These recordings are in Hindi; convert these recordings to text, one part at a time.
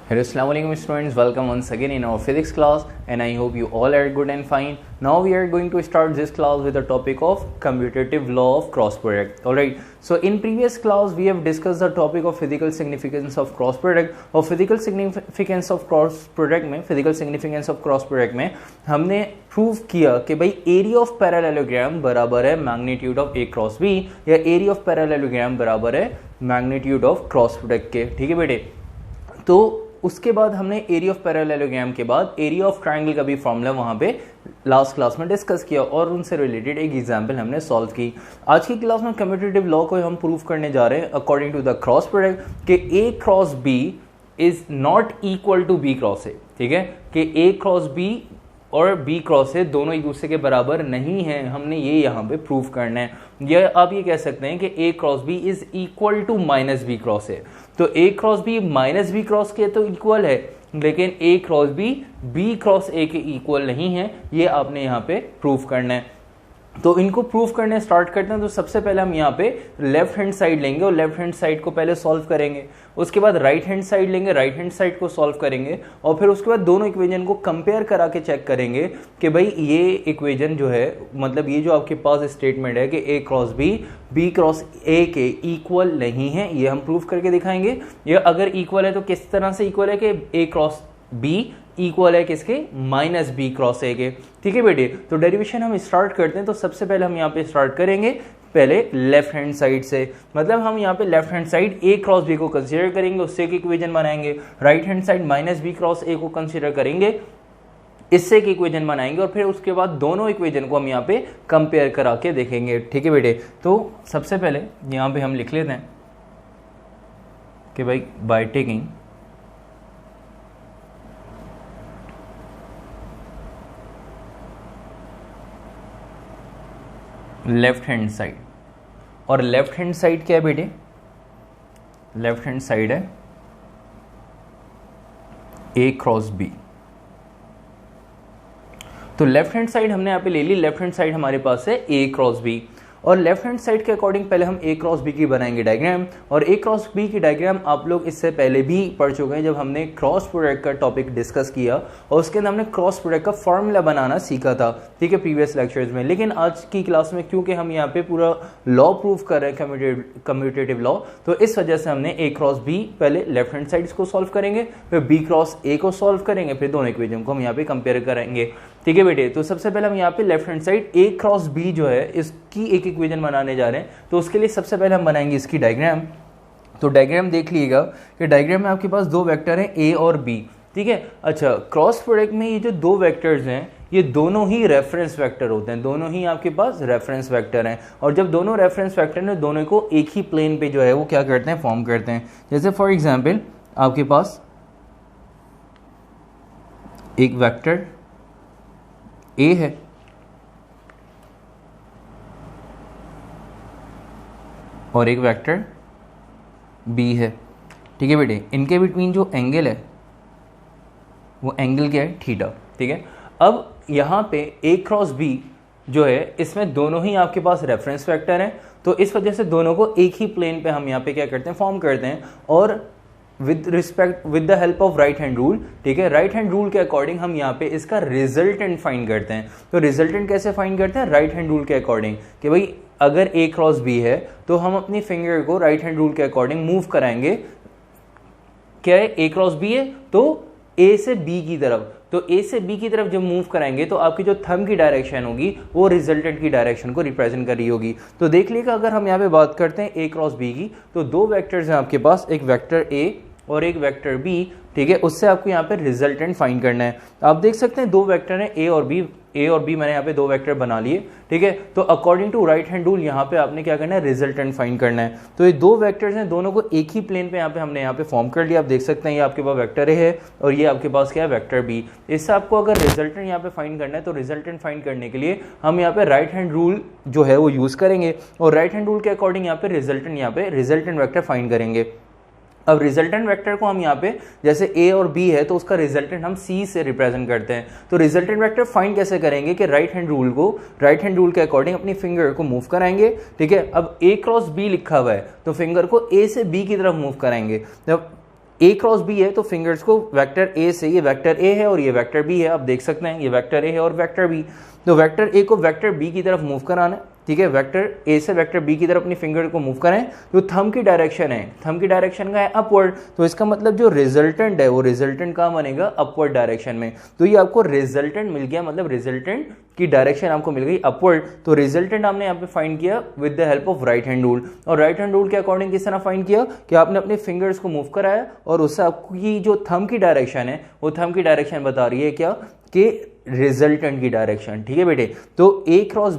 Hello, Assalamualaikum students. Welcome once again in our physics class, and I hope you all are good and fine. Now we are going to start this class with the topic of commutative law of cross product. Alright. So in previous class we have discussed the topic of physical significance of cross product. और physical significance of cross product में हमने प्रूव किया कि भाई एरिया ऑफ पैरेललोग्राम बराबर है magnitude of a cross b, या एरिया ऑफ पैरेललोग्राम बराबर है मैग्नीट्यूड ऑफ क्रॉस प्रोडक्ट के. ठीक है बेटे. तो उसके बाद हमने एरिया ऑफ पैरेललोग्राम के बाद एरिया ऑफ ट्रायंगल का भी फॉर्मूला वहां पे लास्ट क्लास में डिस्कस किया और उनसे रिलेटेड एक एग्जांपल हमने सॉल्व की. आज की क्लास में कम्यूटेटिव लॉ को हम प्रूव करने जा रहे हैं according to the cross product कि A cross B is not equal to B cross A. ठीक है, कि ए क्रॉस बी और बी क्रॉस ए दोनों एक दूसरे के बराबर नहीं है. हमने ये यहाँ पे प्रूव करना है. या आप ये कह सकते हैं कि A cross B is equal to minus B cross A. तो A cross B minus B cross के तो इक्वल है, लेकिन A cross B cross A के इक्वल नहीं है. ये आपने यहाँ पे प्रूव करना है. तो इनको प्रूव करने स्टार्ट करते हैं. तो सबसे पहले हम यहाँ पे लेफ्ट हैंड साइड लेंगे और लेफ्ट हैंड साइड को पहले सॉल्व करेंगे. उसके बाद राइट हैंड साइड लेंगे, राइट हैंड साइड को सॉल्व करेंगे और फिर उसके बाद दोनों इक्वेशन को कंपेयर करा के चेक करेंगे कि भाई ये इक्वेशन जो है, मतलब ये जो आपके पास स्टेटमेंट है कि A cross B cross A के इक्वल नहीं है, ये हम प्रूव करके दिखाएंगे. ये अगर इक्वल है तो किस तरह से इक्वल है कि ए क्रॉस बी इक्वल है किसके, माइनस बी क्रॉस ए के. ठीक है बेटे. तो डेरिवेशन हम स्टार्ट करते हैं. तो सबसे पहले हम यहाँ पे स्टार्ट करेंगे पहले लेफ्ट हैंड साइड से. मतलब हम यहाँ पे left hand side a cross b को कंसीडर करेंगे, उससे एक इक्वेशन बनाएंगे. Right hand side minus B cross a को कंसीडर करेंगे, इससे एक इक्वेशन बनाएंगे और फिर उसके बाद दोनों इक्वेशन को हम यहाँ पे कंपेयर करा के देखेंगे. ठीक है बेटे. तो सबसे पहले यहाँ पे हम लिख लेते हैं कि भाई by taking left hand side. और लेफ्ट हैंड साइड क्या है बेटे, लेफ्ट हैंड साइड है ए क्रॉस बी. तो लेफ्ट हैंड साइड हमने यहां पे ले ली. लेफ्ट हैंड साइड हमारे पास है ए क्रॉस बी और लेफ्ट हैंड साइड के अकॉर्डिंग पहले हम ए क्रॉस बी की बनाएंगे डायग्राम. और ए क्रॉस बी की डायग्राम आप लोग इससे पहले भी पढ़ चुके हैं जब हमने क्रॉस प्रोडक्ट का टॉपिक डिस्कस किया और उसके अंदर हमने क्रॉस प्रोडक्ट का फॉर्मूला बनाना सीखा था. ठीक है, प्रीवियस लेक्चर्स में. लेकिन आज की क्लास में क्योंकि हम यहाँ पे पूरा लॉ प्रूव कर रहे हैं कम्यूटेटिव लॉ, तो इस वजह से हमने ए क्रॉस बी पहले लेफ्ट हैंड साइड को सॉल्व करेंगे, फिर बी क्रॉस ए को सॉल्व करेंगे, फिर दोनों इक्वेशन को हम यहाँ पे कंपेयर करेंगे. ठीक है बेटे. तो सबसे पहले हम यहाँ पे left hand side a cross B जो है इसकी एक इक्वेशन बनाने जा रहे हैं. तो उसके लिए सबसे पहले हम बनाएंगे इसकी डायग्राम. तो डायग्राम देख लीजिएगा कि डायग्राम में आपके पास दो वेक्टर हैं ए और बी. ठीक है. अच्छा, क्रॉस प्रोडक्ट में ये जो दो वेक्टर्स हैं ये दोनों ही रेफरेंस वेक्टर होते हैं. दोनों ही आपके पास रेफरेंस वेक्टर हैं और जब दोनों रेफरेंस वेक्टर हैं दोनों को एक ही प्लेन पे जो है वो क्या करते हैं, फॉर्म करते हैं. जैसे फॉर एग्जाम्पल आपके पास एक वेक्टर ए है और एक वेक्टर बी है. ठीक है बेटे. इनके बिटवीन जो एंगल है वो एंगल क्या है, थीटा. ठीक है. अब यहाँ पे ए क्रॉस बी जो है इसमें दोनों ही आपके पास रेफरेंस वेक्टर हैं, तो इस वजह से दोनों को एक ही प्लेन पे हम यहाँ पे क्या करते हैं, फॉर्म करते हैं. और with the help of right hand rule. ठीक है. राइट हैंड रूल के अकॉर्डिंग हम यहाँ पे इसका रिजल्टेंट फाइंड करते हैं. तो रिजल्टेंट कैसे फाइंड करते हैं, राइट हैंड रूल के अकॉर्डिंग. कि भाई अगर ए क्रॉस बी है तो हम अपनी फिंगर को राइट हैंड रूल के अकॉर्डिंग मूव कराएंगे. क्या है, ए क्रॉस बी है तो ए से बी की तरफ. तो ए से बी की तरफ जब मूव कराएंगे तो आपकी जो थंब की डायरेक्शन होगी वो रिजल्टेंट की डायरेक्शन को रिप्रेजेंट कर रही होगी. तो देख लीजिएगा अगर हम यहाँ पे बात करते हैं ए क्रॉस बी की, तो दो वेक्टर्स हैं आपके पास, एक वेक्टर ए और एक वेक्टर बी. ठीक है. उससे आपको यहाँ पे रिजल्टेंट फाइंड करना है. आप देख सकते हैं दो वेक्टर हैं ए और बी मैंने यहाँ पे दो वेक्टर बना लिए. ठीक है. तो according to right hand rule यहाँ पे आपने क्या करना है, रिजल्टेंट फाइंड करना है. तो ये दो वेक्टर्स हैं, दोनों को एक ही प्लेन पे हमने यहाँ पे फॉर्म कर लिया. आप देख सकते हैं ये आपके पास वेक्टर ए है और ये आपके पास क्या है, वेक्टर बी. इससे आपको अगर रिजल्टेंट यहाँ पे फाइंड करना है तो रिजल्टेंट फाइंड करने के लिए हम यहाँ पे राइट हैंड रूल जो है वो यूज करेंगे और राइट हैंड रूल के अकॉर्डिंग यहाँ पे रिजल्टेंट वेक्टर फाइंड करेंगे. अब रिजल्टेंट वेक्टर को हम यहाँ पे जैसे ए और बी है तो उसका रिजल्टेंट हम सी से रिप्रेजेंट करते हैं. तो रिजल्टेंट वेक्टर फाइंड कैसे करेंगे कि राइट हैंड रूल के अकॉर्डिंग अपनी फिंगर को मूव कराएंगे. ठीक है. अब ए क्रॉस बी लिखा हुआ है तो फिंगर को ए से बी की तरफ मूव कराएंगे. जब ए क्रॉस बी है तो फिंगर्स को वेक्टर ए से, ये वेक्टर ए है और ये वेक्टर बी है, आप देख सकते हैं ये वेक्टर ए है और वेक्टर बी, तो वेक्टर ए को वेक्टर बी की तरफ मूव कराना है, ठीक है, वेक्टर ए से वेक्टर बी की तरफ अपनी फिंगर को मूव करें, जो थंब की डायरेक्शन है, थंब की डायरेक्शन का है अपवर्ड, तो इसका मतलब जो रिजल्टेंट है वो रिजल्टेंट कहाँ बनेगा, अपवर्ड डायरेक्शन में, तो ये आपको रिजल्टेंट मिल गया, मतलब रिजल्टेंट की डायरेक्शन आपको मिल गई अपवर्ड, तो रिजल्टेंट हमने यहाँ पे फाइंड किया with the help of right hand rule, और राइट हैंड रूल के अकॉर्डिंग किस तरह फाइंड किया कि आपने अपने फिंगर्स को मूव कराया और उससे आपकी जो थंब की डायरेक्शन है वो थंब की डायरेक्शन बता रही है क्या कि रिजल्टेंट की डायरेक्शन, ठीक है बेटे। तो ए क्रॉस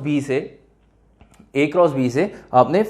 बी से आपने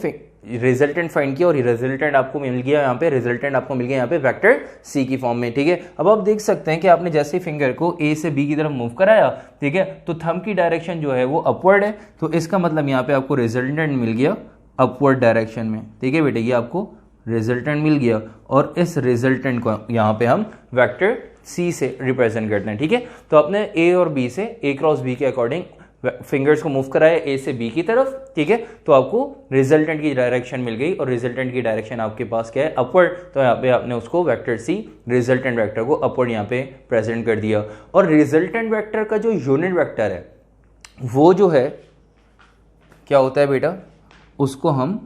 रिजल्टेंट फाइंड किया और रिजल्टेंट आपको मिल गया यहाँ पे, रिजल्टेंट आपको मिल गया यहाँ पे वेक्टर सी की फॉर्म में, ठीक है। अब आप देख सकते हैं कि आपने जैसे फिंगर को ए से बी की तरफ मूव कराया, ठीक है, तो थंब की डायरेक्शन जो है वो अपवर्ड है, तो इसका मतलब यहाँ पे आपको रिजल्टेंट मिल गया अपवर्ड डायरेक्शन में, ठीक है बेटे, ये आपको रिजल्टेंट मिल गया और इस रिजल्टेंट को यहाँ पे हम वेक्टर सी से रिप्रेजेंट करते हैं, ठीक है। तो आपने ए और बी से, ए क्रॉस बी के अकॉर्डिंग फिंगर्स को मूव कराया ए से बी की तरफ, ठीक है, तो आपको रिजल्टेंट की डायरेक्शन मिल गई और रिजल्टेंट की डायरेक्शन आपके पास क्या है, अपवर्ड, तो यहाँ पे आपने उसको वेक्टर सी, रिजल्टेंट वेक्टर को अपवर्ड यहाँ पे प्रेजेंट कर दिया। और रिजल्टेंट वेक्टर का जो यूनिट वेक्टर है वो जो है क्या होता है बेटा, उसको हम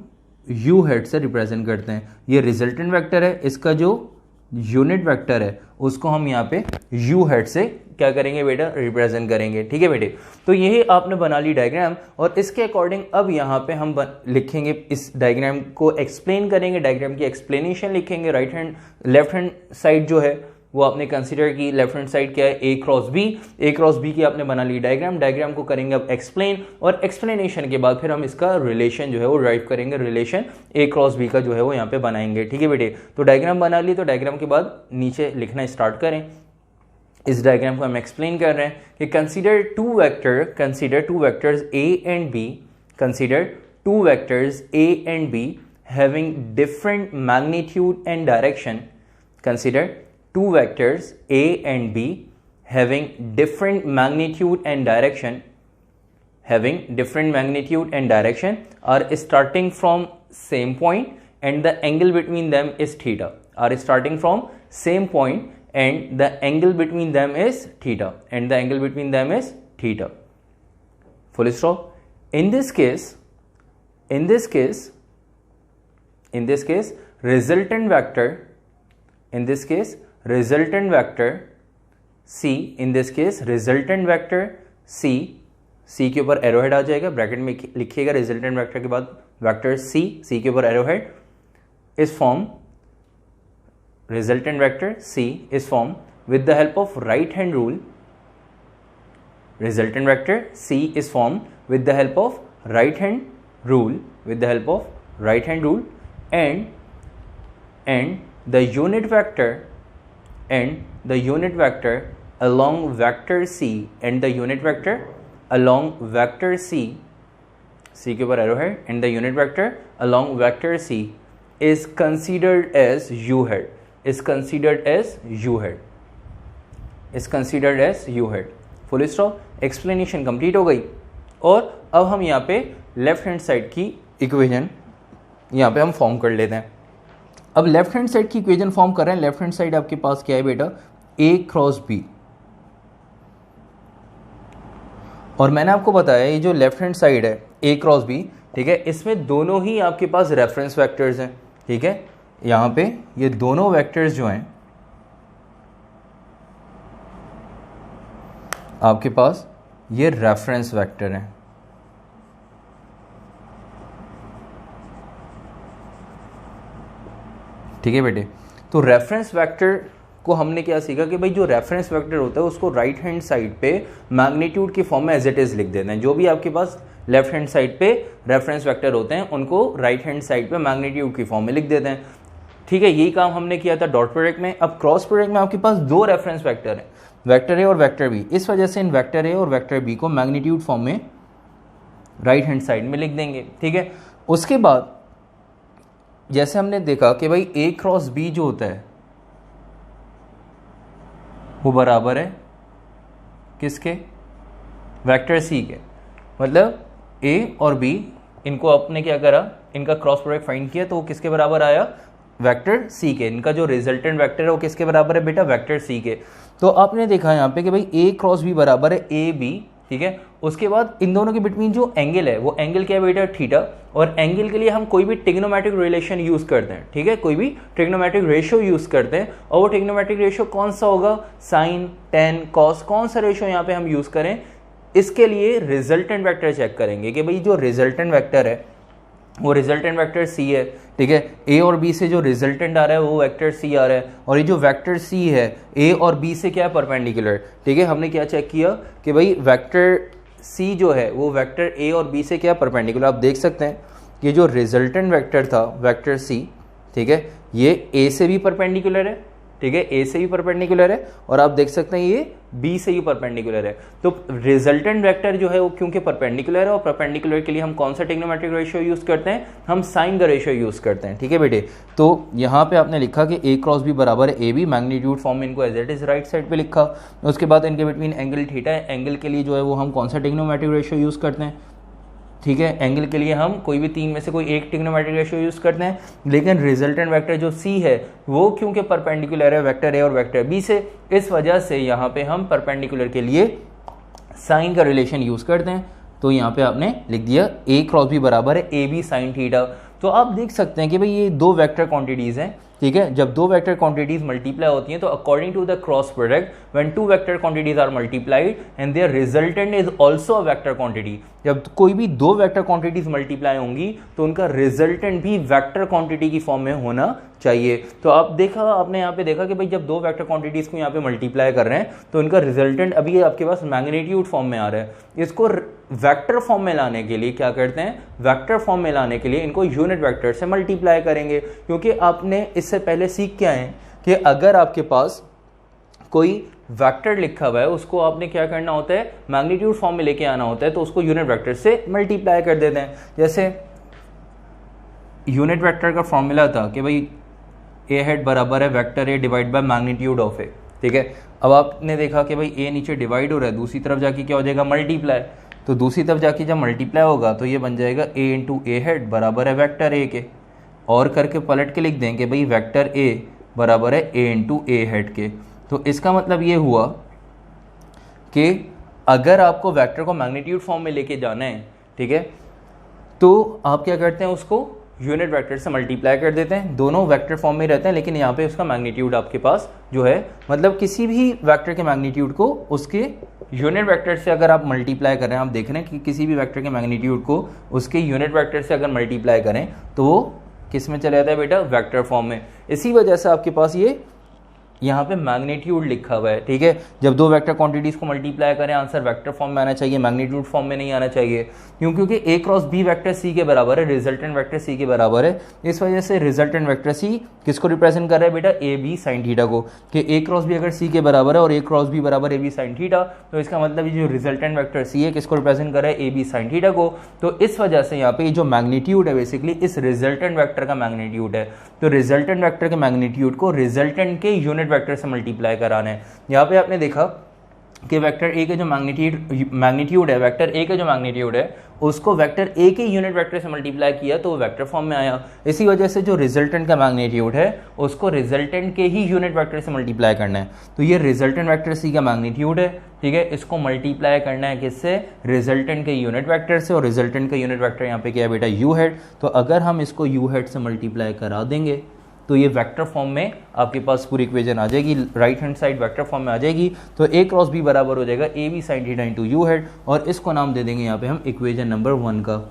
यू हेड से रिप्रेजेंट करते हैं। ये रिजल्टेंट वेक्टर है, इसका जो यूनिट वेक्टर है उसको हम यहाँ पे यू हेड से क्या करेंगे बेटा, रिप्रेजेंट करेंगे, ठीक है बेटे। तो यही आपने बना ली डायग्राम, और इसके अकॉर्डिंग अब यहाँ पे हम लिखेंगे, इस डायग्राम को एक्सप्लेन करेंगे, डायग्राम की एक्सप्लेनेशन लिखेंगे। Right hand, left hand side जो है वो आपने कंसीडर की, लेफ्ट हैंड साइड क्या है, ए क्रॉस बी की आपने बना ली डायग्राम को करेंगे अब एक्सप्लेन, और एक्सप्लेनेशन के बाद फिर हम इसका रिलेशन जो है वो ड्राइव करेंगे, रिलेशन ए क्रॉस बी का जो है वो यहाँ पे बनाएंगे, ठीक है बेटे। तो डायग्राम बना ली, तो डायग्राम के बाद नीचे लिखना स्टार्ट करें। इस डायग्राम को हम एक्सप्लेन कर रहे हैं कि consider two vectors A and be having different magnitude and direction, consider two vectors A and B having different magnitude and direction are starting from same point and the angle between them is theta, full stop. In this case resultant vector C के ऊपर एरोहेड आ जाएगा, ब्रैकेट में लिखिएगा रिजल्टेंट वेक्टर के बाद वेक्टर C के ऊपर arrowhead is formed, resultant vector C is formed with the help of right hand rule. Resultant vector C is formed with the help of right hand rule, and the unit vector along vector C के ऊपर arrowhead, and the unit vector along vector C is considered as U head. Full stop. Explanation complete हो गई, और अब हम यहाँ पे लेफ्ट हैंड साइड की इक्वेशन यहाँ पे हम फॉर्म कर लेते हैं। अब लेफ्ट हैंड साइड की इक्वेशन फॉर्म कर रहे हैं। लेफ्ट हैंड साइड आपके पास क्या है बेटा, ए क्रॉस बी, और मैंने आपको बताया ये जो लेफ्ट हैंड साइड है ए क्रॉस बी, ठीक है, इसमें दोनों ही आपके पास रेफरेंस वेक्टर्स हैं, ठीक है। यहाँ पे ये दोनों वेक्टर्स जो हैं आपके पास ये रेफरेंस वेक्टर हैं, ठीक है बेटे। तो रेफरेंस वेक्टर को हमने क्या सीखा कि भाई जो रेफरेंस वेक्टर होता है उसको राइट हैंड साइड पे मैग्नीट्यूड की फॉर्म में एज इट इज लिख देते हैं। जो भी आपके पास लेफ्ट हैंड साइड पे रेफरेंस वेक्टर होते हैं उनको राइट हैंड साइड पे मैग्नीट्यूड की फॉर्म में लिख देते हैं, ठीक है। यही काम हमने किया था डॉट प्रोडक्ट में। अब क्रॉस प्रोडक्ट में आपके पास दो रेफरेंस वेक्टर हैं, वेक्टर ए और वेक्टर बी। इस वजह से इन वेक्टर ए और वेक्टर बी को मैग्नीट्यूड फॉर्म में राइट हैंड साइड में लिख देंगे, ठीक है। उसके बाद जैसे हमने देखा कि भाई ए क्रॉस बी जो होता है वो बराबर है किसके, वेक्टर सी के। मतलब ए और बी इनको आपने क्या करा, इनका क्रॉस प्रोडक्ट फाइंड किया तो वो किसके बराबर आया, वेक्टर सी के, इनका जो रिजल्टेंट वेक्टर है वो किसके बराबर है बेटा, वेक्टर सी के। तो आपने देखा यहाँ पे कि भाई ए क्रॉस बी बराबर है ए बी, ठीक है। उसके बाद इन दोनों के बिटवीन जो एंगल है वो एंगल क्या है बेटा, थीटा। और एंगल के लिए हम कोई भी ट्रिग्नोमेट्रिक रिलेशन यूज करते हैं, ठीक है, कोई भी ट्रिग्नोमेट्रिक रेशियो यूज करते हैं। और वो ट्रिग्नोमेट्रिक रेशियो कौन सा होगा, साइन, टेन, कॉस, कौन सा रेशियो यहाँ पे हम यूज करें, इसके लिए रिजल्टेंट वेक्टर चेक करेंगे कि भाई जो रिजल्टेंट वेक्टर है वो रिजल्टेंट वेक्टर सी है, ठीक है। ए और बी से जो रिजल्टेंट आ रहा है वो वेक्टर सी आ रहा है, और ये जो वेक्टर सी है ए और बी से क्या है, परपेंडिकुलर, ठीक है। हमने क्या चेक किया कि भाई वेक्टर सी जो है वो वेक्टर ए और बी से क्या परपेंडिकुलर। आप देख सकते हैं कि जो रिजल्टेंट वेक्टर था वेक्टर सी, ठीक है, ये ए से भी परपेंडिकुलर है, ठीक है, ए से भी परपेंडिकुलर है, और आप देख सकते हैं ये बी से भी परपेंडिकुलर है। तो रिजल्टेंट वेक्टर जो है वो क्योंकि परपेंडिकुलर है, और परपेंडिकुलर के लिए हम कौन सा ट्रिग्नोमेट्रिक रेशियो यूज करते हैं, हम साइन का रेशियो यूज करते हैं, ठीक है बेटे। तो यहाँ पे आपने लिखा कि ए क्रॉस बी बराबर है ए बी, मैग्नीट्यूड फॉर्म में इनको as it is right side पे लिखा। उसके बाद इनके बिटवीन एंगल थीटा है, एंगल के लिए जो है वो हम कौन सा ट्रिग्नोमेट्रिक रेशियो यूज करते हैं, ठीक है। एंगल के लिए हम कोई भी तीन में से कोई एक ट्रिग्नोमेट्रिक रेशियो यूज करते हैं, लेकिन रिजल्टेंट वेक्टर जो सी है वो क्योंकि परपेंडिकुलर है वेक्टर ए और वेक्टर बी से, इस वजह से यहाँ पे हम परपेंडिकुलर के लिए साइन का रिलेशन यूज करते हैं। तो यहाँ पे आपने लिख दिया ए क्रॉस बी बराबर है ए बी साइन थीटा। तो आप देख सकते हैं कि भाई ये दो वेक्टर क्वांटिटीज हैं, ठीक है। जब दो वेक्टर क्वांटिटीज मल्टीप्लाई होती हैं तो according to the cross product when two vector quantities are multiplied and their resultant is also a vector quantity, जब कोई भी दो वेक्टर क्वांटिटीज मल्टीप्लाई होंगी तो उनका रिजल्टेंट भी वेक्टर क्वांटिटी की फॉर्म में होना चाहिए। तो आपने यहाँ पे देखा कि भाई जब दो वेक्टर क्वांटिटीज को यहाँ पे मल्टीप्लाई कर रहे हैं तो इनका रिजल्टेंट अभी आपके पास मैग्नीट्यूड फॉर्म में आ रहा है। इसको वेक्टर फॉर्म में लाने के लिए क्या करते हैं, वेक्टर फॉर्म में लाने के लिए इनको यूनिट वेक्टर से मल्टीप्लाई करेंगे, क्योंकि आपने इससे पहले सीख के आए हैं कि अगर आपके पास कोई वेक्टर लिखा हुआ है उसको आपने क्या करना होता है, मैग्नीट्यूड फॉर्म में लेके आना होता है, तो उसको यूनिट वेक्टर से मल्टीप्लाई कर देते हैं। जैसे यूनिट वेक्टर का फॉर्मूला था कि भाई ए हेड बराबर है vector A divide by magnitude of A, ठीक है। अब आपने देखा कि भाई ए नीचे डिवाइड हो रहा है, दूसरी तरफ जाके क्या हो जाएगा, मल्टीप्लाई। तो दूसरी तरफ जाके जब मल्टीप्लाई होगा तो ये बन जाएगा ए इंटू ए हेड बराबर है वेक्टर ए के, और करके पलट के लिख देंगे भाई वेक्टर ए बराबर है ए इंटू ए हेड के। तो इसका मतलब ये हुआ कि अगर आपको वेक्टर को मैग्नीट्यूड फॉर्म में लेके जाना है, ठीक है, तो आप क्या करते हैं, उसको यूनिट वेक्टर से मल्टीप्लाई कर देते हैं। दोनों वेक्टर फॉर्म में रहते हैं, लेकिन यहाँ पे उसका मैग्नीट्यूड आपके पास जो है, मतलब किसी भी वेक्टर के मैग्नीट्यूड को उसके यूनिट वेक्टर से अगर आप मल्टीप्लाई करें, आप देख रहे हैं कि किसी भी वेक्टर के मैग्नीट्यूड को उसके यूनिट वेक्टर से अगर मल्टीप्लाई करें तो वो किस में चला जाता है बेटा, वेक्टर फॉर्म में। इसी वजह से आपके पास ये यहाँ पे मैग्नीट्यूड लिखा हुआ है, ठीक है। जब दो वेक्टर क्वांटिटीज को मल्टीप्लाई करें आंसर वेक्टर फॉर्म में आना चाहिए, मैग्नीट्यूड फॉर्म में नहीं आना चाहिए, क्योंकि ए क्रॉस बी वेक्टर सी के बराबर है, रिजल्टेंट वेक्टर सी के बराबर है। इस वजह से रिजल्टेंट वेक्टर सी किसको रिप्रेजेंट कर रहा है बेटा, ए बी साइन थीटा को, कि ए क्रॉस बी अगर सी के बराबर है और ए क्रॉस बी बराबर ए बी साइन थीटा, तो इसका मतलब ये जो रिजल्टेंट वेक्टर सी है किसको रिप्रेजेंट कर रहा है, ए बी साइन थीटा को। तो इस वजह से यहाँ पे जो मैग्नीट्यूड है बेसिकली इस रिजल्टेंट वेक्टर का मैग्नीट्यूड है। तो रिजल्टेंट वेक्टर के मैग्नीट्यूड को रिजल्टेंट के यूनिट वेक्टर से मल्टीप्लाई कराना है। यहाँ पे आपने देखा कि वेक्टर ए के जो मैग्नीट्यूड है, वेक्टर ए के जो मैग्नीट्यूड है उसको वेक्टर ए के यूनिट वेक्टर से मल्टीप्लाई किया तो वो वेक्टर फॉर्म में आया। इसी वजह से जो रिजल्टेंट का मैग्नीट्यूड है उसको रिजल्टेंट के ही यूनिट वेक्टर से मल्टीप्लाई करना है। तो ये रिजल्टेंट वेक्टर सी का मैग्नीट्यूड है, ठीक है, इसको मल्टीप्लाई करना है किससे, रिजल्टेंट के यूनिट वेक्टर से, और रिजल्टेंट का यूनिट वेक्टर यहाँ पे क्या है बेटा, यू हेड। तो अगर हम इसको यू हेड से मल्टीप्लाई करा देंगे तो ये वेक्टर फॉर्म में आपके पास पूरी इक्वेशन आ जाएगी, right hand side vector form में आ जाएगी। तो ए क्रॉस बी बराबर हो जाएगा a b sine theta into u head, और इसको नाम दे देंगे यहाँ पे हम इक्वेशन नंबर 1 का।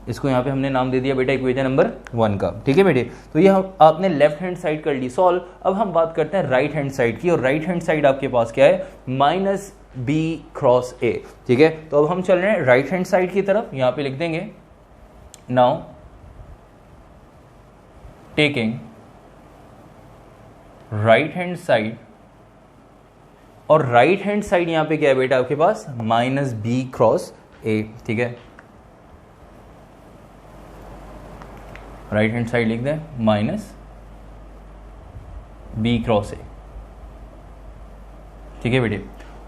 इसको यहाँ पे हमने नाम दे दिया बेटा इक्वेशन नंबर 1 का, ठीक है बेटे। तो ये आपने लेफ्ट हैंड साइड कर ली सॉल्व। अब हम बात करते हैं राइट हैंड साइड की, और राइट हैंड साइड आपके पास क्या है, माइनस बी क्रॉस ए, ठीक है। तो अब हम चल रहे हैं राइट हैंड साइड की तरफ, यहाँ पे लिख देंगे now taking right hand side, और राइट हैंड साइड यहां पे क्या है बेटा आपके पास, माइनस बी क्रॉस ए, ठीक है। राइट हैंड साइड लिख दें माइनस बी क्रॉस ए, ठीक है बेटे।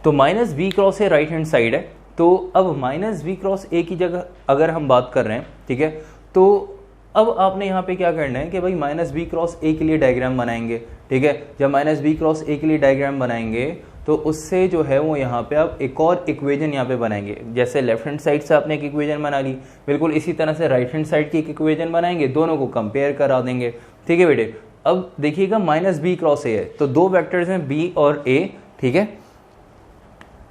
तो minus B cross a right hand side है। तो अब माइनस बी क्रॉस ए की जगह अगर हम बात कर रहे हैं, ठीक है, तो अब आपने यहाँ पे क्या करना है कि भाई माइनस बी क्रॉस ए के लिए डायग्राम बनाएंगे, ठीक है। जब माइनस बी क्रॉस ए के लिए डायग्राम बनाएंगे तो उससे जो है वो यहाँ पे आप एक और इक्वेजन यहाँ पे बनाएंगे। जैसे लेफ्ट हैंड साइड से आपने एक इक्वेजन बना ली, बिल्कुल इसी तरह से राइट हैंड साइड की एक इक्वेजन बनाएंगे, दोनों को कंपेयर करा देंगे, ठीक है बेटे। अब देखिएगा माइनस बी क्रॉस ए है तो दो वेक्टर्स हैं बी और ए, ठीक है।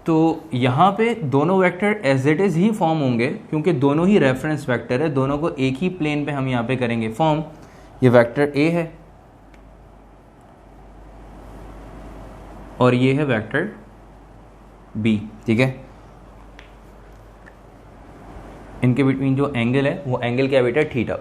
तो यहाँ पे दोनों वेक्टर एज इट इज ही फॉर्म होंगे क्योंकि दोनों ही रेफरेंस वेक्टर है, दोनों को एक ही प्लेन पे हम यहाँ पे करेंगे फॉर्म। ये वेक्टर ए है और ये है वेक्टर बी, ठीक है। इनके बिटवीन जो एंगल है वो एंगल क्या बेटा, थीटा।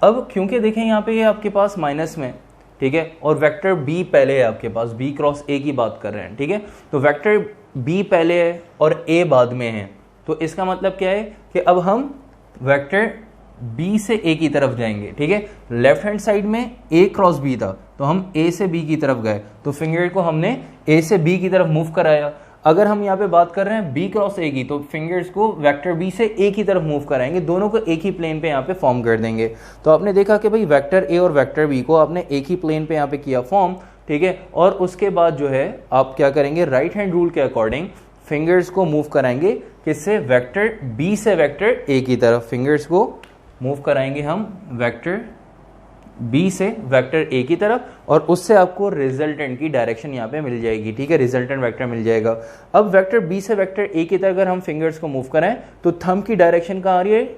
अब क्योंकि देखें यहाँ पे ये आपके पास माइनस में, ठीक है, और वेक्टर बी पहले है आपके पास, बी क्रॉस ए की बात कर रहे हैं, ठीक है। तो वेक्टर बी पहले है और ए बाद में है, तो इसका मतलब क्या है कि अब हम वेक्टर बी से ए की तरफ जाएंगे, ठीक है। लेफ्ट हैंड साइड में ए क्रॉस बी था तो हम ए से बी की तरफ गए, तो फिंगर को हमने ए से बी की तरफ मूव कराया। अगर हम यहाँ पे बात कर रहे हैं बी क्रॉस ए की तो फिंगर्स को वेक्टर बी से ए की तरफ मूव कराएंगे, दोनों को एक ही प्लेन पे यहाँ पे फॉर्म कर देंगे। तो आपने देखा कि भाई वेक्टर ए और वेक्टर बी को आपने एक ही प्लेन पे यहाँ पे किया फॉर्म, ठीक है। और उसके बाद जो है आप क्या करेंगे, राइट हैंड रूल के अकॉर्डिंग फिंगर्स को मूव कराएंगे, किससे, वेक्टर बी से वेक्टर ए की तरफ। फिंगर्स को मूव कराएंगे हम वेक्टर बी से वेक्टर ए की तरफ और उससे आपको रिजल्टेंट की डायरेक्शन यहाँ पे मिल जाएगी, ठीक है, रिजल्टेंट वेक्टर मिल जाएगा। अब वेक्टर बी से वेक्टर ए की तरफ अगर हम फिंगर्स को मूव कराएं तो थंब की डायरेक्शन कहाँ आ रही है,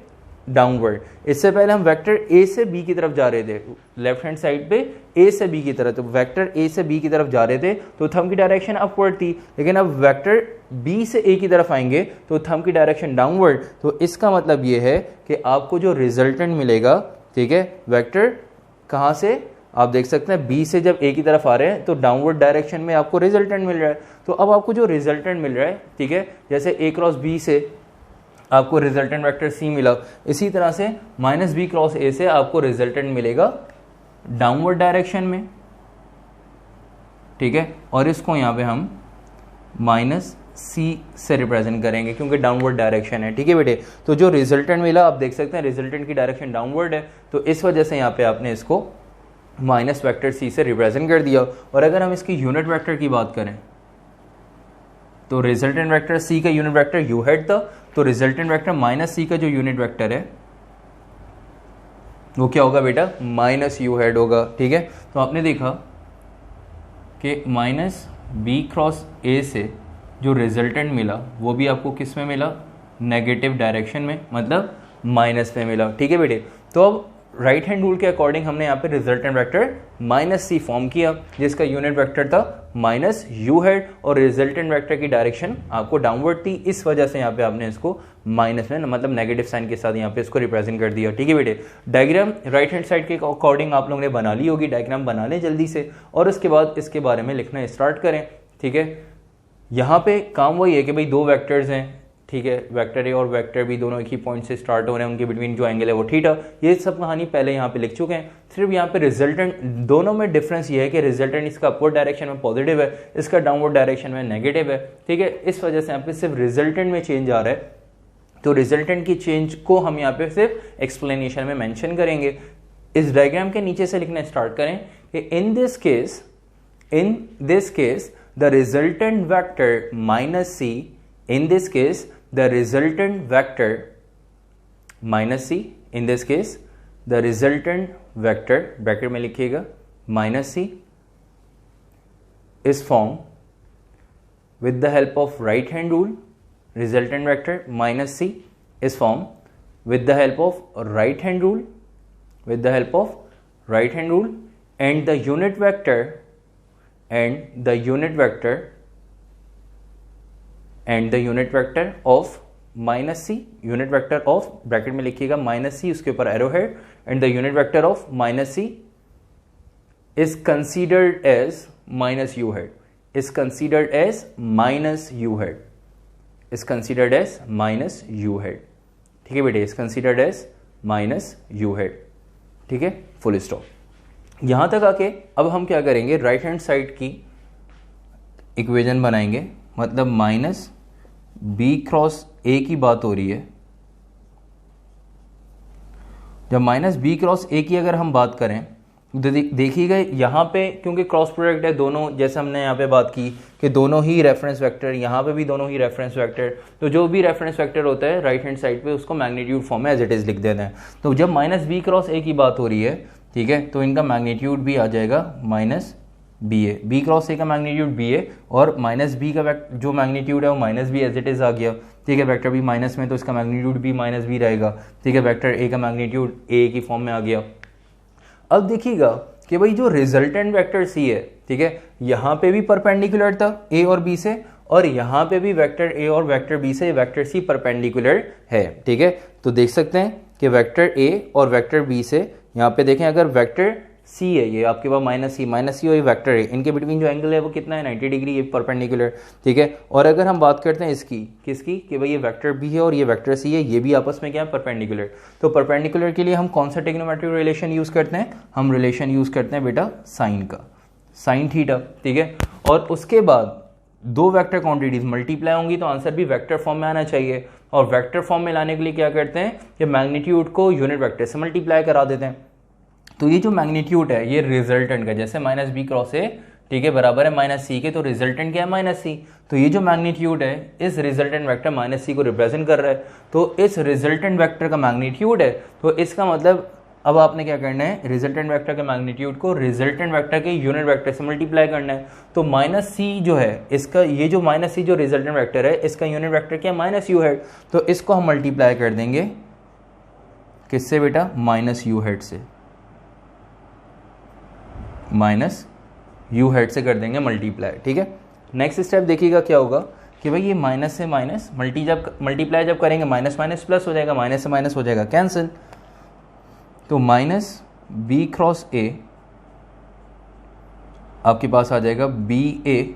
डाउनवर्ड। इससे पहले हम वेक्टर ए से बी की तरफ जा रहे थे, लेफ्ट हैंड साइड पे ए से बी की तरफ, तो वेक्टर ए से बी की तरफ जा रहे थे तो थंब की डायरेक्शन अपवर्ड थी। लेकिन अब वेक्टर बी से ए की तरफ आएंगे तो थंब की डायरेक्शन डाउनवर्ड। तो इसका मतलब ये है कि आपको जो रिजल्टेंट मिलेगा, ठीक है, वेक्टर कहाँ से, आप देख सकते हैं बी से जब ए की तरफ आ रहे हैं तो डाउनवर्ड डायरेक्शन में आपको रिजल्टेंट मिल रहा है। तो अब आपको जो रिजल्टेंट मिल रहा है, ठीक है, जैसे ए क्रॉस बी से आपको रिजल्टेंट वेक्टर सी मिला, इसी तरह से माइनस बी क्रॉस ए से आपको रिजल्टेंट मिलेगा डाउनवर्ड डायरेक्शन में, ठीक है। और इसको यहाँ पे हम माइनस सी से रिप्रेजेंट करेंगे क्योंकि डाउनवर्ड डायरेक्शन है, ठीक है बेटे। तो जो रिजल्टेंट मिला आप देख सकते हैं रिजल्टेंट की डायरेक्शन डाउनवर्ड है, तो इस वजह से यहाँ पे आपने इसको माइनस वेक्टर सी से रिप्रेजेंट कर दिया। और अगर हम इसकी यूनिट वेक्टर की बात करें तो रिजल्टेंट वेक्टर सी का यूनिट वेक्टर यू हेड था, तो रिजल्टेंट वेक्टर माइनस सी का जो यूनिट वेक्टर है वो क्या होगा बेटा, माइनस यू हेड होगा, ठीक है। तो आपने देखा कि माइनस बी क्रॉस ए से जो रिजल्टेंट मिला वो भी आपको किस में मिला, नेगेटिव डायरेक्शन में, मतलब माइनस में मिला, ठीक है बेटे। तो अब राइट हैंड रूल के अकॉर्डिंग हमने यहाँ पे रिजल्टेंट वेक्टर माइनस सी फॉर्म किया जिसका यूनिट वेक्टर था माइनस यू हेड और रिजल्टेंट वेक्टर की डायरेक्शन आपको डाउनवर्ड थी, इस वजह से यहाँ पे आपने इसको माइनस में, मतलब नेगेटिव साइन के साथ यहाँ पे इसको रिप्रेजेंट कर दिया, ठीक है बेटे। डायग्राम राइट हैंड साइड के अकॉर्डिंग आप लोगों ने बना ली होगी, डायग्राम बना लें जल्दी से और उसके बाद इसके बारे में लिखना स्टार्ट करें, ठीक है। यहाँ पे काम वही है कि भाई दो वेक्टर्स हैं, ठीक है, वेक्टर ए और वेक्टर बी दोनों एक ही पॉइंट से स्टार्ट हो रहे हैं, उनके बिटवीन जो एंगल है वो थीटा। ये सब कहानी पहले यहाँ पे लिख चुके हैं। सिर्फ यहाँ पे रिजल्टेंट, दोनों में डिफरेंस ये है कि रिजल्टेंट इसका अपवर्ड डायरेक्शन में पॉजिटिव है, इसका डाउनवर्ड डायरेक्शन में नेगेटिव है, ठीक है। इस वजह से यहाँ पे सिर्फ रिजल्टेंट में चेंज आ रहा है, तो रिजल्टेंट की चेंज को हम यहाँ पे सिर्फ एक्सप्लेनेशन में मेंशन करेंगे। इस डायग्राम के नीचे से लिखना स्टार्ट करें कि in this case the resultant vector minus c, in this case the resultant vector minus c, in this case the resultant vector bracket में लिखिएगा minus c is formed with the help of right hand rule, resultant vector minus c is formed with the help of right hand rule, with the help of right hand rule and the unit vector of minus c, unit vector of bracket में लिखिएगा माइनस सी, उसके ऊपर arrow head, and the unit vector of minus c is considered as minus u head, is considered as minus u head, is considered as minus u head, ठीक है बेटे, is considered as minus u head, ठीक है, फुल स्टॉप। यहां तक आके अब हम क्या करेंगे, राइट हैंड साइड की इक्वेशन बनाएंगे, मतलब माइनस बी क्रॉस ए की बात हो रही है जब माइनस बी क्रॉस ए की अगर हम बात करें तो देखिएगा यहाँ पे क्योंकि क्रॉस प्रोडक्ट है दोनों, जैसे हमने यहाँ पे बात की कि दोनों ही रेफरेंस वेक्टर, यहाँ पे भी दोनों ही रेफरेंस वेक्टर, तो जो भी रेफरेंस वेक्टर होता है राइट हैंड साइड पे उसको मैग्नीट्यूड फॉर्म में एज इट इज़ लिख देना है। तो जब माइनस बी क्रॉस ए की बात हो रही है, ठीक है, तो इनका मैग्नीट्यूड भी आ जाएगा minus b a, b cross a का मैग्नीट्यूड बी ए और माइनस बी का जो मैग्नीट्यूड है वो minus B as it is आ गया, ठीक है, वेक्टर भी माइनस में तो इसका मैग्नीट्यूड भी माइनस बी रहेगा, ठीक है, वेक्टर ए का मैग्नीट्यूड ए की फॉर्म में आ गया। अब देखिएगा कि भाई जो रिजल्टेंट वेक्टर सी है, ठीक है, यहाँ पे भी परपेंडिकुलर था ए और बी से, और यहाँ पे भी वेक्टर ए और वेक्टर बी से वेक्टर सी परपेंडिकुलर है, ठीक है। तो देख सकते हैं कि वेक्टर ए और वेक्टर बी से यहाँ पे देखें अगर वेक्टर सी है, ये आपके पास माइनस सी और ये वेक्टर है, इनके बिटवीन जो एंगल है वो कितना है 90 डिग्री, ये परपेंडिकुलर, ठीक है। और अगर हम बात करते हैं इसकी किसकी कि भाई ये वेक्टर बी है और ये वेक्टर सी है, ये भी आपस में क्या है परपेंडिकुलर, तो परपेंडिकुलर के लिए हम कौन सा ट्रिग्नोमेट्रिक रिलेशन यूज करते हैं, हम रिलेशन यूज करते हैं बेटा साइन का, साइन थीटा, ठीक है। और उसके बाद दो वेक्टर क्वांटिटीज मल्टीप्लाई होंगी तो आंसर भी वेक्टर फॉर्म में आना चाहिए, और वेक्टर फॉर्म में लाने के लिए क्या करते हैं कि मैग्नीट्यूड को यूनिट वेक्टर से मल्टीप्लाई करा देते हैं। तो ये जो मैग्नीट्यूड है ये रिजल्टेंट का, जैसे माइनस बी क्रॉस ए, ठीक है, बराबर है माइनस सी के, तो रिजल्टेंट क्या है माइनस सी, तो ये जो मैग्नीट्यूड है इस रिजल्टेंट वेक्टर माइनस सी को रिप्रेजेंट कर रहा है, तो इस रिजल्टेंट वेक्टर का मैग्नीट्यूड है, तो इसका मतलब अब आपने क्या करना है, रिजल्टेंट वेक्टर के मैग्नीट्यूड को रिजल्टेंट वेक्टर के यूनिट वेक्टर से मल्टीप्लाई करना है। तो माइनस सी जो है इसका, ये जो माइनस सी जो रिजल्टेंट वेक्टर है इसका यूनिट वेक्टर क्या है माइनस यू हेड, तो इसको हम मल्टीप्लाई कर देंगे किससे बेटा, माइनस यू हेड से, माइनस यू हेड से कर देंगे मल्टीप्लाई, ठीक है। नेक्स्ट स्टेप देखिएगा क्या होगा कि भाई ये माइनस से माइनस मल्टीप्लाई जब करेंगे माइनस माइनस प्लस हो जाएगा, माइनस से माइनस हो जाएगा कैंसिल, तो माइनस बी क्रॉस ए आपके पास आ जाएगा b a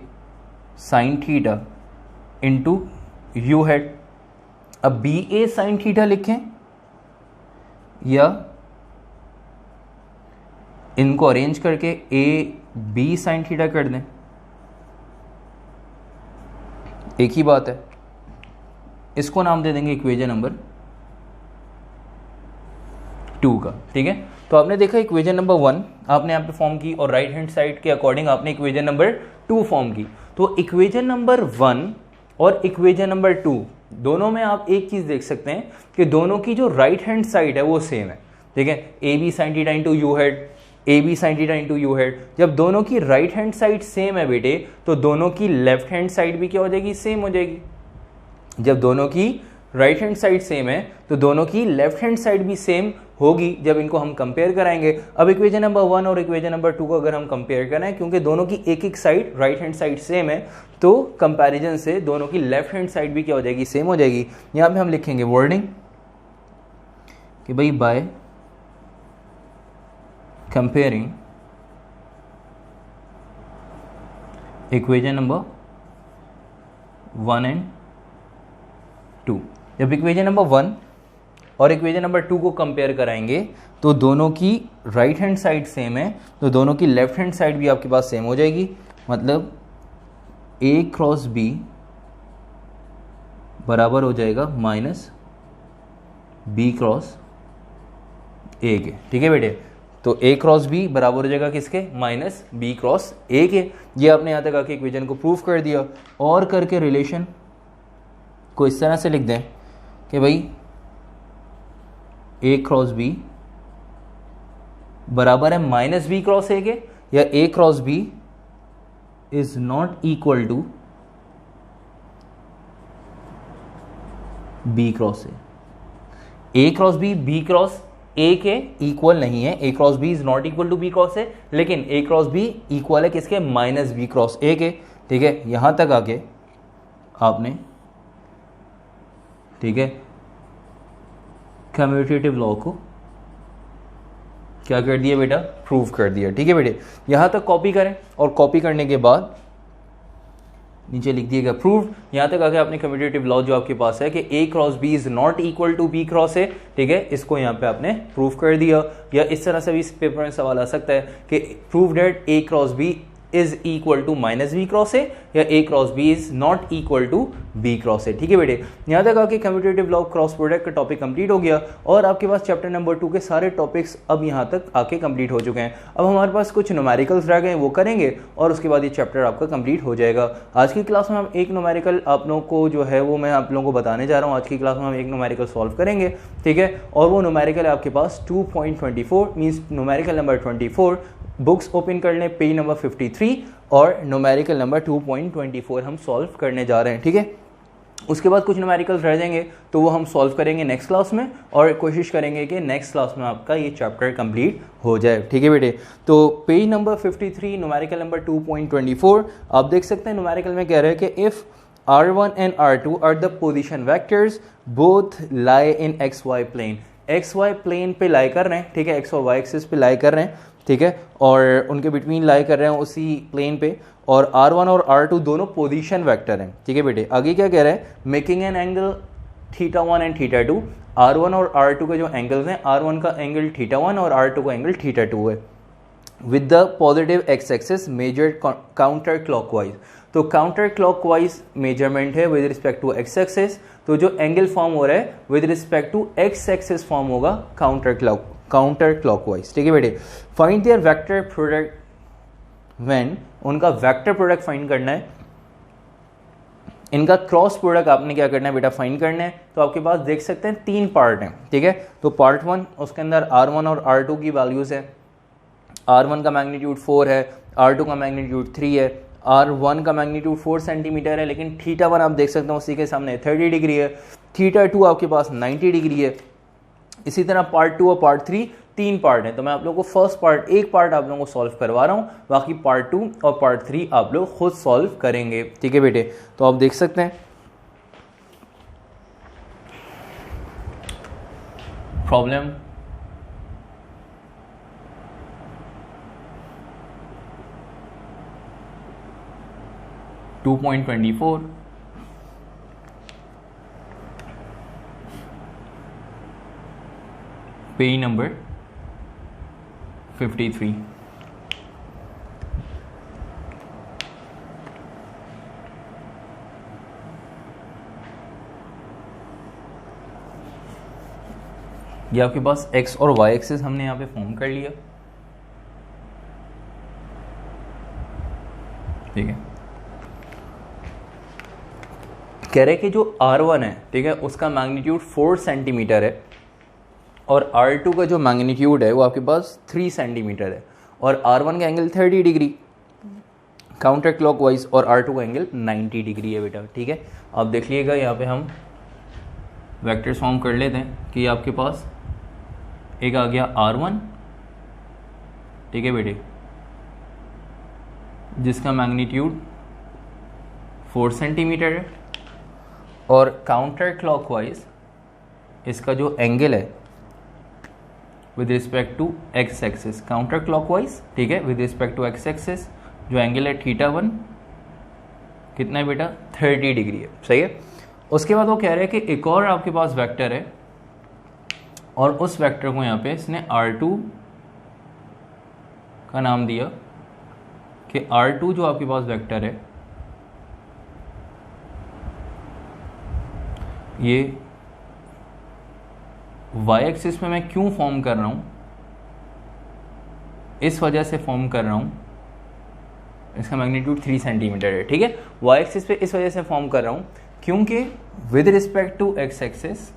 sine theta into u head. अब बी ए साइन थीटा लिखें या इनको अरेंज करके ए बी साइन थीटा कर दें, एक ही बात है। इसको नाम दे देंगे इक्वेशन नंबर 2 का, ठीक है। तो आपने देखा इक्वेशन नंबर 1 आपने यहाँ पे फॉर्म की और राइट हैंड साइड के अकॉर्डिंग आपने इक्वेशन नंबर 2 फॉर्म की। तो इक्वेशन नंबर 1 और इक्वेशन नंबर 2 दोनों में आप एक चीज देख सकते हैं कि दोनों की जो राइट हैंड साइड है वो सेम है, ठीक है, a b sine theta into u head, a b sine theta into u head. जब दोनों की राइट हैंड साइड सेम है बेटे तो दोनों की लेफ्ट हैंड साइड भी क्या हो जाएगी, सेम हो जाएगी। जब दोनों की राइट हैंड साइड सेम है तो दोनों की लेफ्ट हैंड साइड भी सेम होगी जब इनको हम कंपेयर कराएंगे। अब इक्वेशन नंबर 1 और इक्वेशन नंबर 2 को अगर हम कंपेयर करें, क्योंकि दोनों की एक एक side right hand side same है, तो कंपैरिजन से दोनों की लेफ्ट हैंड साइड भी क्या हो जाएगी, सेम हो जाएगी। यहां पे हम लिखेंगे वर्डिंग कि भाई by comparing equation number 1 and 2। जब इक्वेशन नंबर 1 और इक्वेशन नंबर 2 को कंपेयर कराएंगे तो दोनों की राइट हैंड साइड सेम है, तो दोनों की लेफ्ट हैंड साइड भी आपके पास सेम हो जाएगी। मतलब ए क्रॉस बी बराबर हो जाएगा माइनस बी क्रॉस ए के, ठीक है बेटे। तो ए क्रॉस बी बराबर हो जाएगा किसके, माइनस बी क्रॉस ए के। ये आपने यहां तक आके इक्वेशन को प्रूफ कर दिया। और करके रिलेशन को इस तरह से लिख दें कि भाई ए क्रॉस बी बराबर है माइनस बी क्रॉस ए के, या A cross B is not equal to B cross A cross B cross A के इक्वल नहीं है, A cross B is not equal to B cross A, लेकिन ए क्रॉस बी इक्वल है किसके, माइनस बी क्रॉस ए के, ठीक है। यहां तक आके आपने, ठीक है, कम्यूटेटिव लॉ को क्या कर दिया बेटा, प्रूव कर दिया, ठीक है बेटे। यहां तक कॉपी करें और कॉपी करने के बाद नीचे लिख दिएगा प्रूव। यहां तक आके आपने कम्यूटेटिव लॉ जो आपके पास है कि A cross B is not equal to B cross A, ठीक है, इसको यहां पे आपने प्रूव कर दिया। या इस तरह से भी इस पेपर में सवाल आ सकता है कि prove that A cross B is equal to minus B cross A या A cross B is not equal to B cross A. ठीक है बेटे, यहाँ तक आके commutative law of cross product का टॉपिक कंप्लीट हो गया और आपके पास चैप्टर नंबर 2 के सारे टॉपिक्स अब यहाँ तक आके कंप्लीट हो चुके हैं। अब हमारे पास कुछ न्यूमेरिकल्स रह गए, वो करेंगे और उसके बाद ये चैप्टर आपका कंप्लीट हो जाएगा। आज की क्लास में हम एक न्यूमेरिकल आप लोगों को जो है वो मैं आप लोगों को बताने जा रहा हूँ। आज की क्लास में हम एक न्यूमेरिकल सॉल्व करेंगे, ठीक है, और वो न्यूमेरिकल है आपके पास 2.24 means numerical number 24। Books open कर लें, पेज नंबर 53 और न्यूमेरिकल नंबर 2.24 हम सॉल्व करने जा रहे हैं। ठीक है, उसके बाद कुछ न्यूमेरिकल्स रह जाएंगे तो वो हम सॉल्व करेंगे नेक्स्ट क्लास में और कोशिश करेंगे कि नेक्स्ट क्लास में आपका ये चैप्टर कंप्लीट हो जाए। ठीक है बेटे, तो पेज नंबर 53 न्यूमेरिकल नंबर 2.24 आप देख सकते हैं। न्यूमेरिकल में कह रहे हैं कि if R1 and R2 are the position vectors both lie in XY plane, XY plane पे लाई कर रहे हैं, ठीक है, X और Y एक्सिस पे लाई कर रहे हैं, ठीक है, और उनके बिटवीन लाई कर रहे हैं उसी प्लेन पे, और R1 और R2 दोनों पोजीशन वेक्टर हैं। ठीक है बेटे, आगे क्या कह रहे हैं, making an angle θ1 and θ2। R1 और R2 के जो एंगल्स हैं, R1 का एंगल θ1 और R2 का एंगल θ2 है, with the positive x axis measured counter clockwise. तो काउंटर क्लॉकवाइज मेजरमेंट है with respect to x axis, तो जो एंगल फॉर्म हो रहा है with respect to x axis form होगा काउंटर क्लॉकवाइज। ठीक है बेटे, find their vector product when, उनका वेक्टर प्रोडक्ट फाइंड करना है, इनका क्रॉस प्रोडक्ट आपने क्या करना है बेटा, फाइंड करना है। तो आपके पास देख सकते हैं 3 पार्ट हैं, ठीक है, तो पार्ट 1 उसके अंदर R1 और R2 की वैल्यूज है। R1 का मैग्नीट्यूड 4 है, R2 का मैग्नीट्यूड 3 है। R1 का मैग्नीट्यूड 4 सेंटीमीटर है, लेकिन θ1 आप देख सकते हैं उसी के सामने 30 डिग्री है, θ2 आपके पास 90 डिग्री है। इसी तरह पार्ट 2 और पार्ट 3 3 पार्ट हैं, तो मैं आप लोगों को फर्स्ट पार्ट एक पार्ट आप लोगों को सॉल्व करवा रहा हूँ, बाकी पार्ट 2 और पार्ट 3 आप लोग खुद सॉल्व करेंगे। ठीक है बेटे, तो आप देख सकते हैं प्रॉब्लम (2.24) पेज नंबर 53। ये आपके पास x और y एक्सिस हमने यहाँ पे फॉर्म कर लिया, ठीक है। कह रहे कि जो R1 है, ठीक है, उसका मैग्नीट्यूड 4 सेंटीमीटर है और R2 का जो मैग्नीट्यूड है वो आपके पास 3 सेंटीमीटर है, और R1 का एंगल 30 डिग्री काउंटर क्लॉकवाइज और R2 का एंगल 90 डिग्री है बेटा। ठीक है, आप देख लीजिएगा यहाँ पे हम वेक्टर्स फॉर्म कर लेते हैं कि आपके पास एक आ गया R1, ठीक है बेटे, जिसका मैग्नीट्यूड 4 सेंटीमीटर है, और काउंटर क्लॉकवाइज इसका जो एंगल है with respect to x axis, counter clockwise, ठीक है, with respect to x axis जो एंगल है θ1 कितना है बेटा, 30 डिग्री है, सही है। उसके बाद वो कह रहे हैं कि एक और आपके पास वेक्टर है, और उस वेक्टर को यहाँ पे इसने R2 का नाम दिया कि R2 जो आपके पास वेक्टर है ये y एक्सिस में मैं क्यों फॉर्म कर रहा हूँ, इस वजह से फॉर्म कर रहा हूँ, इसका मैग्नीट्यूड 3 सेंटीमीटर है, ठीक है। y एक्सिस पे इस वजह से फॉर्म कर रहा हूँ क्योंकि with respect to x axis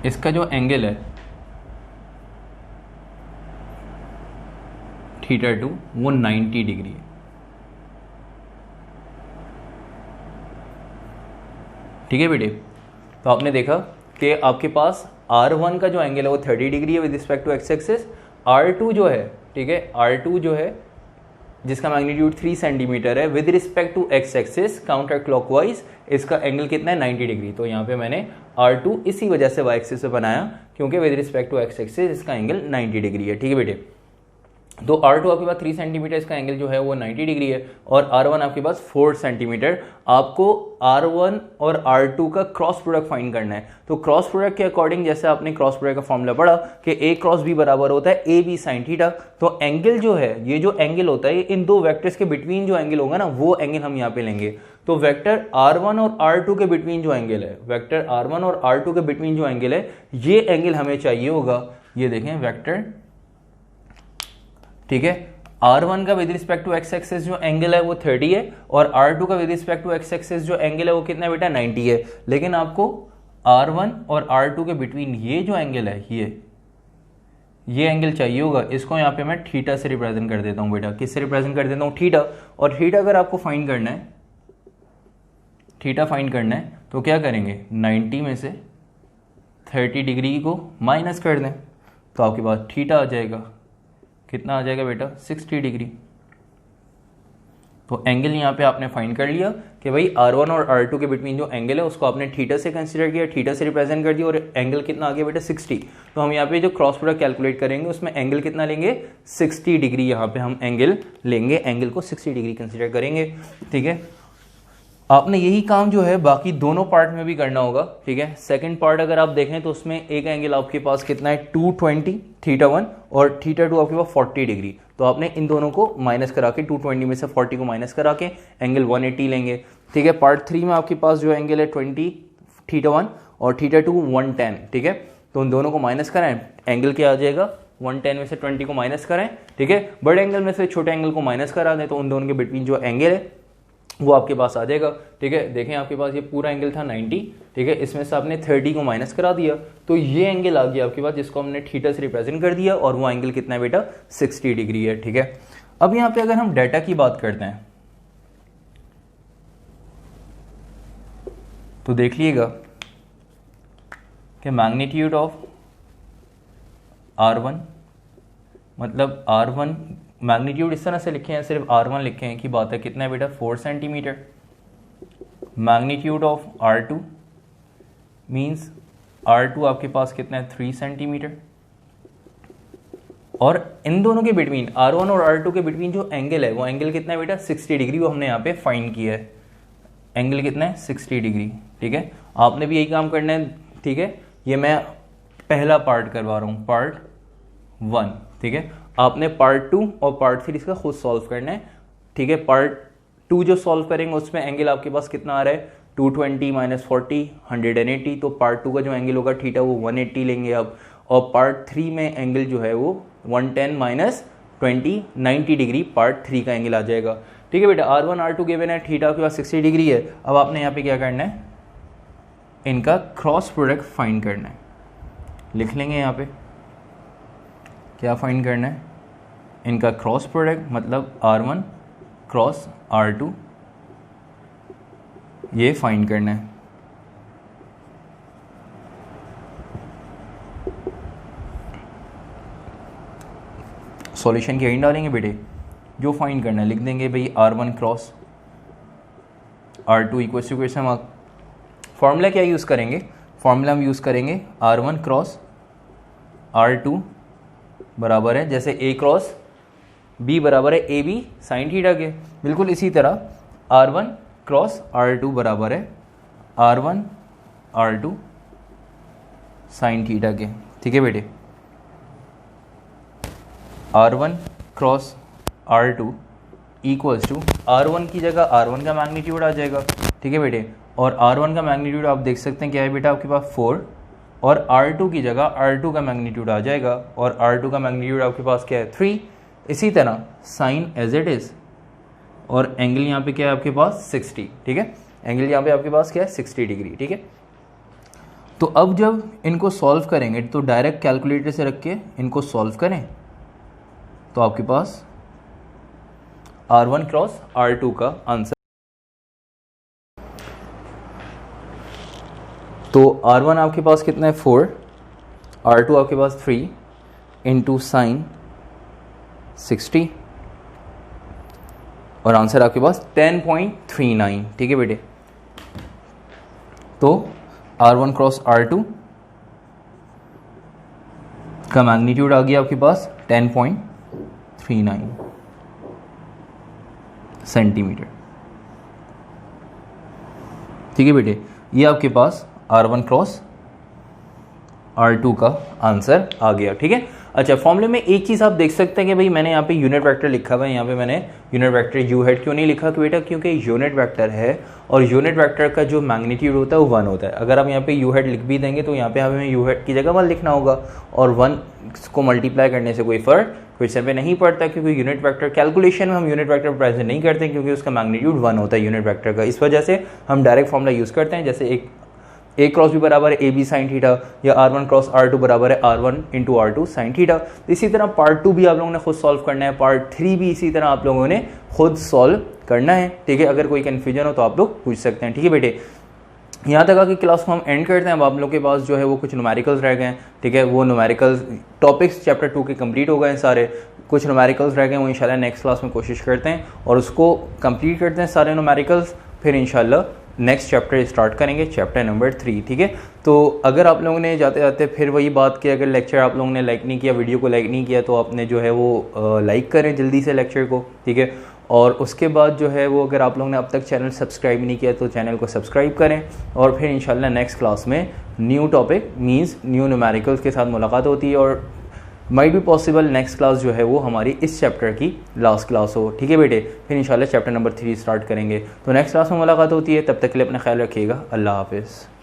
इसका जो एंगल है θ2 वो 90 डिग्री है, ठीक है बेटे। तो आपने देखा कि आपके पास R1 का जो एंगल है वो 30 डिग्री है with respect to x axis, R2 जो है, ठीक है, R2 जो है जिसका मैग्नीट्यूड 3 सेंटीमीटर है with respect to x axis counter clockwise इसका एंगल कितना है, 90 डिग्री। तो यहाँ पे मैंने R2 इसी वजह से y एक्सिस पे बनाया क्योंकि with respect to x axis इसका एंगल 90 डिग्री है, ठीक है बेटे। तो R2 आपके पास 3 सेंटीमीटर, इसका एंगल जो है वो 90 डिग्री है, और R1 आपके पास 4 सेंटीमीटर। आपको R1 और R2 का क्रॉस प्रोडक्ट फाइंड करना है। तो क्रॉस प्रोडक्ट के अकॉर्डिंग जैसे आपने क्रॉस प्रोडक्ट का फॉर्मूला पढ़ा कि A क्रॉस B बराबर होता है AB साइन थीटा। तो एंगल जो है, ये जो एंगल होता है, इन दो वेक्टर्स के बिटवीन जो एंगल होगा ना, वो एंगल हम यहाँ पे लेंगे। तो वेक्टर R1 और R2 के बिटवीन जो एंगल है, वेक्टर R1 और R2 के बिटवीन जो एंगल है, ये एंगल हमें चाहिए होगा। ये देखें वेक्टर, ठीक है, R1 का with respect to x axis जो एंगल है वो 30 है, और R2 का with respect to x axis जो एंगल है वो कितना है बेटा, 90 है। लेकिन आपको R1 और R2 के बिटवीन ये जो एंगल है, ये एंगल चाहिए होगा। इसको यहाँ पे मैं थीटा से रिप्रेजेंट कर देता हूँ बेटा। किससे रिप्रेजेंट कर देता हूँ, थीटा। और थीटा अगर आपको फाइंड करना है, थीटा फाइंड करना है, तो क्या करेंगे, 90 में से 30 डिग्री को माइनस कर दें, तो आपके पास थीटा आ जाएगा। कितना आ जाएगा बेटा, 60 डिग्री। तो एंगल यहाँ पे आपने फाइंड कर लिया कि भाई R1 और R2 के बिटवीन जो एंगल है उसको आपने थीटा से कंसीडर किया, थीटा से रिप्रेजेंट कर दिया, और एंगल कितना आ गया बेटा, 60। तो हम यहाँ पे जो क्रॉस प्रोडक्ट कैलकुलेट करेंगे उसमें एंगल कितना लेंगे, 60 डिग्री। यहाँ पे हम एंगल लेंगे, एंगल को 60 डिग्री कंसीडर करेंगे, ठीक है। आपने यही काम जो है बाकी दोनों पार्ट में भी करना होगा, ठीक है। सेकंड पार्ट अगर आप देखें तो उसमें एक एंगल आपके पास कितना है, 220 थीटा 1 और थीटा 2 आपके पास 40 डिग्री। तो आपने इन दोनों को माइनस करा के 220 में से 40 को माइनस करा के एंगल 180 लेंगे, ठीक है। पार्ट 3 में आपके पास जो एंगल है 20 थीटा 1 और थीटा 2 110, ठीक है। तो उन दोनों को माइनस कराएं, एंगल क्या आ जाएगा, 110 में से 20 को माइनस कराएं, ठीक है। बड़े एंगल में से छोटे एंगल को माइनस करा दें, तो उन दोनों के बिटवीन जो एंगल है वो आपके पास आ जाएगा, ठीक है। देखें आपके पास ये पूरा एंगल था 90, ठीक है। इसमें से आपने 30 को माइनस करा दिया, तो ये एंगल आ गया आपके पास, जिसको हमने थीटा से रिप्रेजेंट कर दिया, और वो एंगल कितना है बेटा, 60 डिग्री है, ठीक है। अब यहाँ पे अगर हम डाटा की बात करते हैं तो देख लीजिएगा कि मैग्नीट्यूड ऑफ R1, मतलब R1 मैग्नीट्यूड इस तरह से लिखे हैं, सिर्फ R1 लिखे हैं कि बात है, कितना है बेटा, 4 centimetre. Magnitude of R2 means R2 आपके पास कितना है, 3 सेंटीमीटर। और इन दोनों के बिटवीन, R1 और R2 के बिटवीन जो एंगल है वो एंगल कितना है बेटा, 60 डिग्री। वो हमने यहाँ पे फाइंड किया है, एंगल कितना है, 60 डिग्री, ठीक है। आपने भी यही काम करना है, ठीक है। ये मैं पहला पार्ट करवा रहा हूँ, पार्ट 1, ठीक है। आपने पार्ट 2 और पार्ट 3 इसका खुद सॉल्व करना है, ठीक है। पार्ट 2 जो सॉल्व करेंगे उसमें एंगल आपके पास कितना आ रहा है, 220 माइनस 40 180। तो पार्ट 2 का जो एंगल होगा थीटा वो 180 लेंगे अब। और पार्ट 3 में एंगल जो है वो 110 माइनस 20 90 डिग्री पार्ट 3 का एंगल आ जाएगा, ठीक है बेटा। R1 R2 गिवन है, थीटा आपके पास 60 डिग्री है। अब आपने यहाँ पे क्या करना है, इनका क्रॉस प्रोडक्ट फाइंड करना है। लिख लेंगे यहाँ पे क्या फाइंड करना है, इनका क्रॉस प्रोडक्ट, मतलब R1 क्रॉस R2, ये फाइंड करना है। सॉल्यूशन की यहीं डालेंगे बेटे, जो फाइंड करना है लिख देंगे भाई, R1 cross R2 equal to question mark. Formula क्या यूज़ करेंगे, फॉर्मूला हम यूज़ करेंगे R1 क्रॉस R2 बराबर है, जैसे A क्रॉस B बराबर है AB साइन थीटा के, बिल्कुल इसी तरह R1 क्रॉस R2 बराबर है R1 R2 साइन थीटा के, ठीक है बेटे। R1 cross R2 equals to R1 की जगह R1 का मैग्नीट्यूड आ जाएगा, ठीक है बेटे। और R1 का मैग्नीट्यूड आप देख सकते हैं क्या है बेटा, आपके पास 4, और R2 की जगह R2 का मैग्नीट्यूड आ जाएगा, और R2 का मैग्नीट्यूड आपके पास क्या है, 3। इसी तरह साइन एज इट इज, और एंगल यहाँ पे क्या है आपके पास, 60, ठीक है। एंगल यहाँ पे आपके पास क्या है, 60 डिग्री, ठीक है। तो अब जब इनको सॉल्व करेंगे तो डायरेक्ट कैलकुलेटर से रख के इनको सॉल्व करें, तो आपके पास R1 क्रॉस R2 का आंसर, तो R1 आपके पास कितना है, 4, R2 आपके पास 3 इंटू साइन 60, और आंसर आपके पास 10.39, ठीक है बेटे। तो R1 क्रॉस R2 का मैग्नीट्यूड आ गया आपके पास 10.39। 0.39 सेंटीमीटर। ठीक है बेटे, ये आपके पास R1 क्रॉस R2 का आंसर आ गया। ठीक है, अच्छा फॉर्मूले में एक चीज़ आप देख सकते हैं कि भाई मैंने यहाँ पे यूनिट वेक्टर लिखा हुआ है, यहाँ पे मैंने यूनिट वेक्टर यू हेड क्यों नहीं लिखा कि बेटा क्योंकि यूनिट वेक्टर है और यूनिट वेक्टर का जो मैग्नीट्यूड होता है वो 1 होता है। अगर आप यहाँ पे यू हेड लिख भी देंगे तो यहाँ पे हमें यू हेड की जगह 1 लिखना होगा और 1 को मल्टीप्लाई करने से कोई फर्क क्वेश्चन पे नहीं पड़ता, क्योंकि यूनिट वेक्टर कैलकुलेशन में हम यूनिट वेक्टर प्रेजेंट नहीं करते क्योंकि उसका मैग्नीट्यूड 1 होता है यूनिट वेक्टर का। इस वजह से हम डायरेक्ट फॉर्मूला यूज़ करते हैं, जैसे एक ए क्रॉस बी बराबर है ए बी साइन थीटा या R1 क्रॉस R2 बराबर है R1 into R2 sine theta. इसी तरह पार्ट 2 भी आप लोगों ने खुद सॉल्व करना है, पार्ट 3 भी इसी तरह आप लोगों ने खुद सॉल्व करना है। ठीक है, अगर कोई कन्फ्यूजन हो तो आप लोग पूछ सकते हैं। ठीक है बेटे, यहाँ तक आके क्लास को हम एंड करते हैं। अब आप लोग के पास जो है वो कुछ न्यूमेरिकल्स रह गए हैं। ठीक है, वो न्यूमेरिकल्स टॉपिक्स चैप्टर 2 के कंप्लीट हो गए हैं सारे, कुछ न्यूमेरिकल्स रह गए हैं वो इंशाल्लाह नेक्स्ट क्लास में कोशिश करते हैं और उसको कंप्लीट करते हैं सारे न्यूमेरिकल्स, फिर इंशाल्लाह नेक्स्ट चैप्टर स्टार्ट करेंगे, चैप्टर नंबर 3। ठीक है, तो अगर आप लोगों ने जाते जाते फिर वही बात की, अगर लेक्चर आप लोगों ने लाइक नहीं किया, वीडियो को लाइक नहीं किया, तो आपने जो है वो लाइक करें जल्दी से लेक्चर को। ठीक है, और उसके बाद जो है वो अगर आप लोगों ने अब तक चैनल सब्सक्राइब नहीं किया तो चैनल को सब्सक्राइब करें और फिर इंशाल्लाह नेक्स्ट क्लास में new topic means new numericals के साथ मुलाकात होती है और might be possible next class जो है वो हमारी इस चैप्टर की लास्ट क्लास हो। ठीक है बेटे, फिर इंशाल्लाह चैप्टर नंबर 3 स्टार्ट करेंगे। तो नेक्स्ट क्लास में मुलाकात होती है, तब तक के लिए अपना ख्याल रखिएगा। अल्लाह हाफिज़।